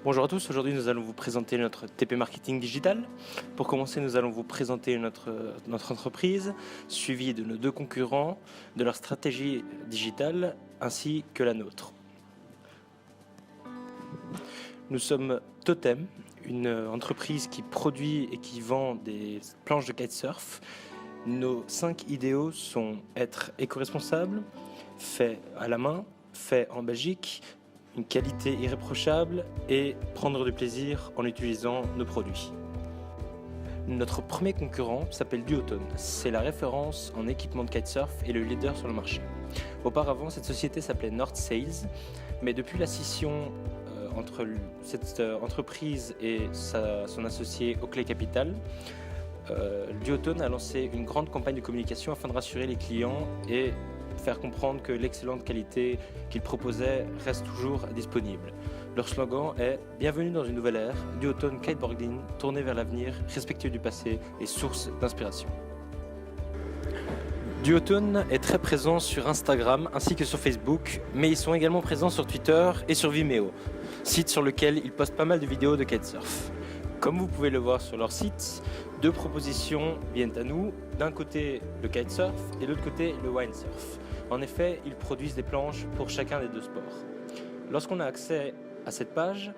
Bonjour à tous, aujourd'hui nous allons vous présenter notre TP Marketing Digital. Pour commencer, nous allons vous présenter notre entreprise, suivie de nos deux concurrents, de leur stratégie digitale ainsi que la nôtre. Nous sommes Totem, une entreprise qui produit et qui vend des planches de kitesurf. Nos 5 idéaux sont être éco-responsable, fait à la main, fait en Belgique, une qualité irréprochable et prendre du plaisir en utilisant nos produits. Notre premier concurrent s'appelle Duotone. C'est la référence en équipement de kitesurf et le leader sur le marché. Auparavant, cette société s'appelait North Sails, mais depuis la scission entre cette entreprise et son associé Oakley Capital, Duotone a lancé une grande campagne de communication afin de rassurer les clients et faire comprendre que l'excellente qualité qu'ils proposaient reste toujours disponible. Leur slogan est « Bienvenue dans une nouvelle ère, Duotone Kiteboarding, tourné vers l'avenir, respectueux du passé et source d'inspiration ». Duotone est très présent sur Instagram ainsi que sur Facebook, mais ils sont également présents sur Twitter et sur Vimeo, site sur lequel ils postent pas mal de vidéos de kitesurf. Comme vous pouvez le voir sur leur site, 2 propositions viennent à nous, d'un côté le kitesurf et de l'autre côté le windsurf. En effet, ils produisent des planches pour chacun des 2 sports. Lorsqu'on a accès à cette page,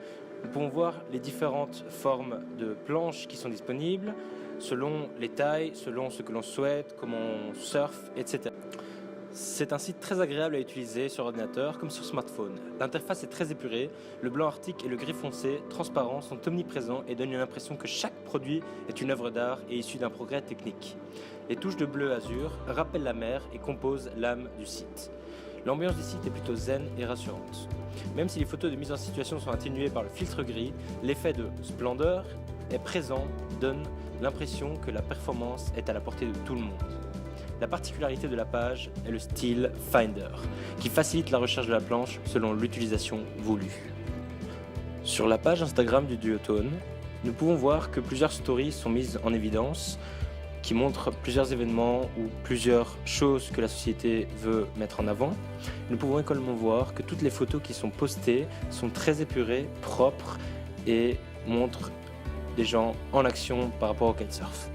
nous pouvons voir les différentes formes de planches qui sont disponibles, selon les tailles, selon ce que l'on souhaite, comment on surfe, etc. C'est un site très agréable à utiliser sur ordinateur comme sur smartphone. L'interface est très épurée, le blanc arctique et le gris foncé, transparents, sont omniprésents et donnent l'impression que chaque produit est une œuvre d'art et issu d'un progrès technique. Les touches de bleu azur rappellent la mer et composent l'âme du site. L'ambiance du site est plutôt zen et rassurante. Même si les photos de mise en situation sont atténuées par le filtre gris, l'effet de splendeur est présent, donne l'impression que la performance est à la portée de tout le monde. La particularité de la page est le style Finder, qui facilite la recherche de la planche selon l'utilisation voulue. Sur la page Instagram du Duotone, nous pouvons voir que plusieurs stories sont mises en évidence, qui montrent plusieurs événements ou plusieurs choses que la société veut mettre en avant. Nous pouvons également voir que toutes les photos qui sont postées sont très épurées, propres et montrent des gens en action par rapport au kitesurf.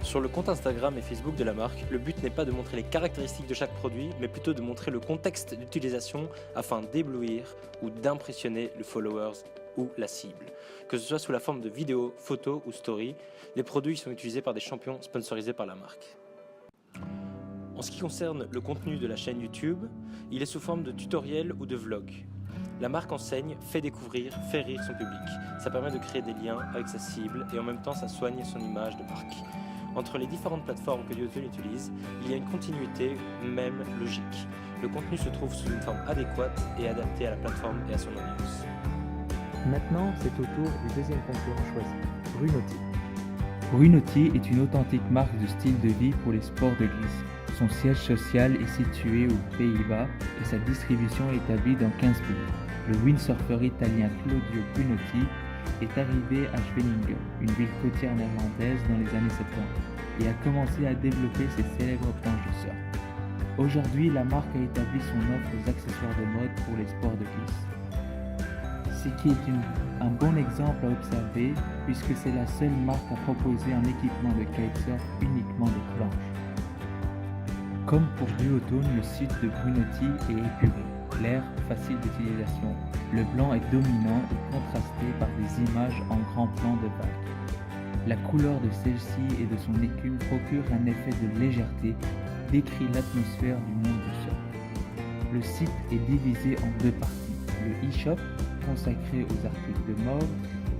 Sur le compte Instagram et Facebook de la marque, le but n'est pas de montrer les caractéristiques de chaque produit, mais plutôt de montrer le contexte d'utilisation afin d'éblouir ou d'impressionner le followers ou la cible. Que ce soit sous la forme de vidéos, photos ou stories, les produits sont utilisés par des champions sponsorisés par la marque. En ce qui concerne le contenu de la chaîne YouTube, il est sous forme de tutoriels ou de vlogs. La marque enseigne, fait découvrir, fait rire son public. Ça permet de créer des liens avec sa cible et en même temps ça soigne son image de marque. Entre les différentes plateformes que Duotone utilise, il y a une continuité, même logique. Le contenu se trouve sous une forme adéquate et adaptée à la plateforme et à son audience. Maintenant, c'est au tour du deuxième concurrent choisi, Brunoti. Brunoti est une authentique marque de style de vie pour les sports de glisse. Son siège social est situé aux Pays-Bas et sa distribution est établie dans 15 pays. Le windsurfer italien Claudio Brunoti est arrivé à Schwenningen, une ville côtière néerlandaise dans les années 70, et a commencé à développer ses célèbres planches de surf. Aujourd'hui, la marque a établi son offre d'accessoires de mode pour les sports de glisse. Ce qui est un bon exemple à observer puisque c'est la seule marque à proposer un équipement de kitesurf uniquement de planches. Comme pour Duotone, le site de Brunoti est épuré, clair, facile d'utilisation. Le blanc est dominant et contrasté par des images en grand plan de vagues. La couleur de celle-ci et de son écume procure un effet de légèreté, décrit l'atmosphère du monde du surf. Le site est divisé en 2 parties, le e-shop consacré aux articles de mode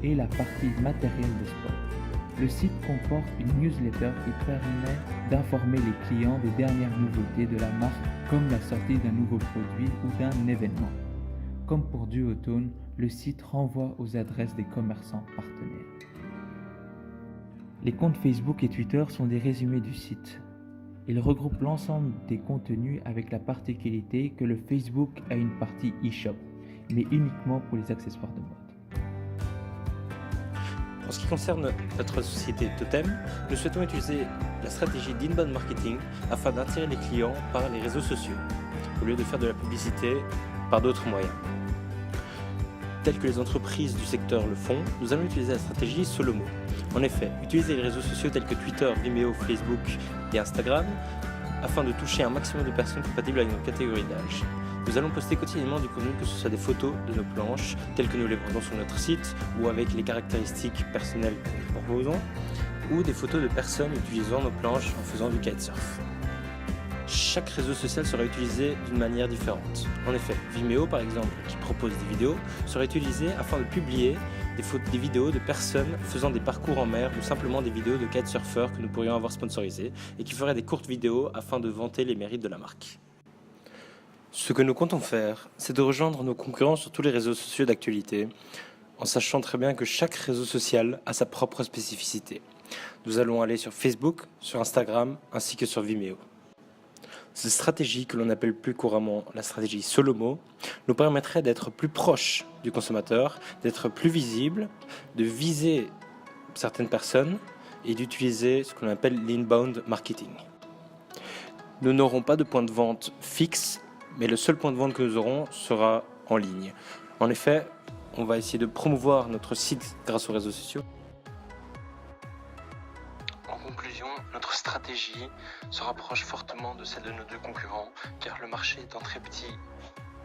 et la partie matériel de sport. Le site comporte une newsletter qui permet d'informer les clients des dernières nouveautés de la marque comme la sortie d'un nouveau produit ou d'un événement. Comme pour Duotone, le site renvoie aux adresses des commerçants partenaires. Les comptes Facebook et Twitter sont des résumés du site. Ils regroupent l'ensemble des contenus avec la particularité que le Facebook a une partie e-shop, mais uniquement pour les accessoires de mode. En ce qui concerne notre société Totem, nous souhaitons utiliser la stratégie d'inbound marketing afin d'attirer les clients par les réseaux sociaux, au lieu de faire de la publicité par d'autres moyens. telles que les entreprises du secteur le font, nous allons utiliser la stratégie Solomo. En effet, utiliser les réseaux sociaux tels que Twitter, Vimeo, Facebook et Instagram afin de toucher un maximum de personnes compatibles avec nos catégories d'âge. Nous allons poster quotidiennement du contenu, que ce soit des photos de nos planches, telles que nous les vendons sur notre site, ou avec les caractéristiques personnelles que nous proposons, ou des photos de personnes utilisant nos planches en faisant du kitesurf. Chaque réseau social sera utilisé d'une manière différente. En effet, Vimeo par exemple, qui propose des vidéos, sera utilisé afin de publier des vidéos de personnes faisant des parcours en mer ou simplement des vidéos de kitesurfeurs que nous pourrions avoir sponsorisés et qui feraient des courtes vidéos afin de vanter les mérites de la marque. Ce que nous comptons faire, c'est de rejoindre nos concurrents sur tous les réseaux sociaux d'actualité, en sachant très bien que chaque réseau social a sa propre spécificité. Nous allons aller sur Facebook, sur Instagram, ainsi que sur Vimeo. Cette stratégie, que l'on appelle plus couramment la stratégie Solomo, nous permettrait d'être plus proche du consommateur, d'être plus visible, de viser certaines personnes et d'utiliser ce que l'on appelle l'inbound marketing. Nous n'aurons pas de point de vente fixe, mais le seul point de vente que nous aurons sera en ligne. En effet, on va essayer de promouvoir notre site grâce aux réseaux sociaux. En conclusion, notre stratégie se rapproche fortement de celle de nos deux concurrents, car le marché étant très petit,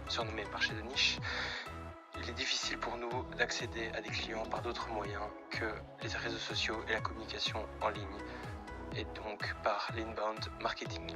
surnommé marché de niche, il est difficile pour nous d'accéder à des clients par d'autres moyens que les réseaux sociaux et la communication en ligne, et donc par l'inbound marketing.